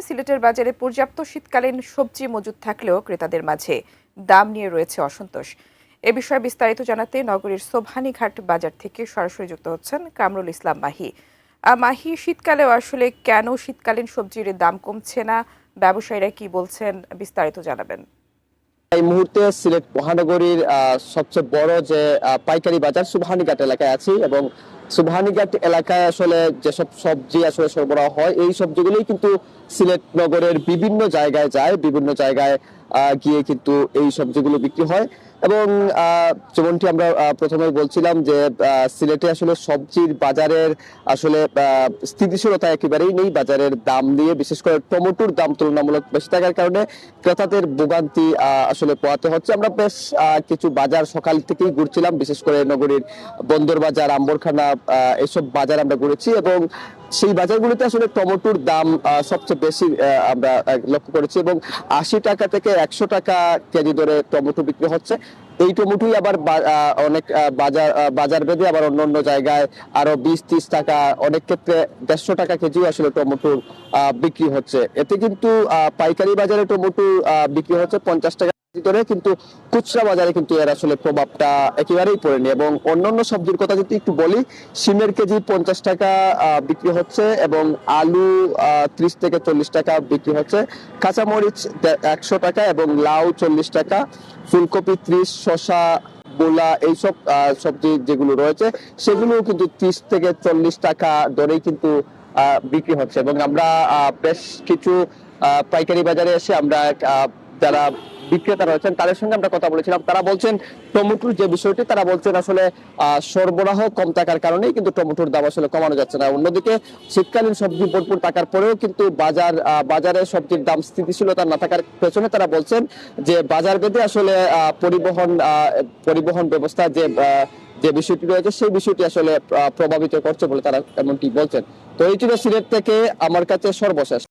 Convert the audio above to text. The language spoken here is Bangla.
সিলেটের বাজারে পর্যাপ্ত শীতকালীন সবজি মজুদ থাকলেও ক্রেতাদের মাঝে দাম নিয়ে রয়েছে অসন্তোষ। এ বিষয়ে বিস্তারিত জানাতে নগরীর সোবহানীঘাট বাজার থেকে সরাসরি যুক্ত হচ্ছেন কামরুল ইসলাম মাহি। মাহি, শীতকালেও আসলে কেন শীতকালীন সবজির দাম কমছে না, ব্যবসায়ীরা কি বলছেন, বিস্তারিত জানাবেন। এই মুহূর্তে সিলেট মহানগরীর সবচেয়ে বড় যে পাইকারি বাজার সোবহানীঘাট এলাকায় আছি এবং সোবহানীঘাট এলাকায় আসলে যেসব সবজি আসলে সরবরাহ হয় এই সবজিগুলোই কিন্তু সিলেট নগরের বিভিন্ন জায়গায় যায়, বিভিন্ন জায়গায় গিয়ে কিন্তু এই সবজিগুলো বিক্রি হয়। এবং যেমনটি আমরা প্রথমে বলছিলাম যে সিলেটে আসলে সবজির বাজারের আসলে স্থিতিশীলতা একেবারেই নেই। বাজারের দাম নিয়ে বিশেষ করে টমেটোর দাম তুলনামূলক বেশি থাকার কারণে ক্রেতাদের ভোগান্তি আসলে পোহাতে হচ্ছে। আমরা বেশ কিছু বাজার সকাল থেকেই ঘুরছিলাম, বিশেষ করে নগরীর বন্দর বাজার, আম্বরখানা, এসব বাজার আমরা ঘুরেছি এবং সেই বাজারগুলোতে আসলে টমেটোর দাম সবচেয়ে বেশি আমরা লক্ষ্য করেছি এবং 80 টাকা থেকে 100 টাকা কেজি দরে টমেটো বিক্রি হচ্ছে। এই টমেটোই আবার অনেক বাজার ভেদে আবার অন্য জায়গায় আরো 20-30 টাকা, অনেক ক্ষেত্রে 150 টাকা কেজি আসলে টমেটোর বিক্রি হচ্ছে। এতে কিন্তু পাইকারি বাজারে টমেটো বিক্রি হচ্ছে 50 টাকা ভিতরে, কিন্তু খুচরা বাজারে কিন্তু এর আসলে প্রভাবটা একেবারেই পড়েনি। এবং অন্যান্য সবজির কথা যদি একটু বলি, শিমের কেজি 50 টাকা বিক্রি হচ্ছে এবং আলু 30 থেকে 40 টাকা বিক্রি হচ্ছে, কাঁচামরিচ 100 টাকা এবং লাউ 40 টাকা, ফুলকপি 30, শসা, মূলা, এইসব সবজি যেগুলো রয়েছে সেগুলো কিন্তু 30 থেকে 40 টাকা দরেই কিন্তু বিক্রি হচ্ছে। এবং আমরা বেশ কিছু পাইকারি বাজারে এসে আমরা যারা বিক্রেতা রয়েছেন তাদের সঙ্গে আমরা কথা বলেছিলাম। তারা বলছেন টমেটোর যে বিষয়টি, তারা বলছেন আসলে সরবরাহ কম থাকার কারণেই কিন্তু টমেটোর দাম আসলে কমানো যাচ্ছে না। অন্যদিকে শীতকালীন সবজি ভরপুর থাকার পরেও কিন্তু বাজারে সবজির দাম স্থিতিশীলতা না থাকার পেছনে তারা বলছেন যে বাজার ভেদে আসলে পরিবহন ব্যবস্থা যে বিষয়টি রয়েছে সেই বিষয়টি আসলে প্রভাবিত করছে বলে তারা এমনটি বলছেন। তো এই ছিল সিলেট থেকে আমার কাছে সর্বশেষ।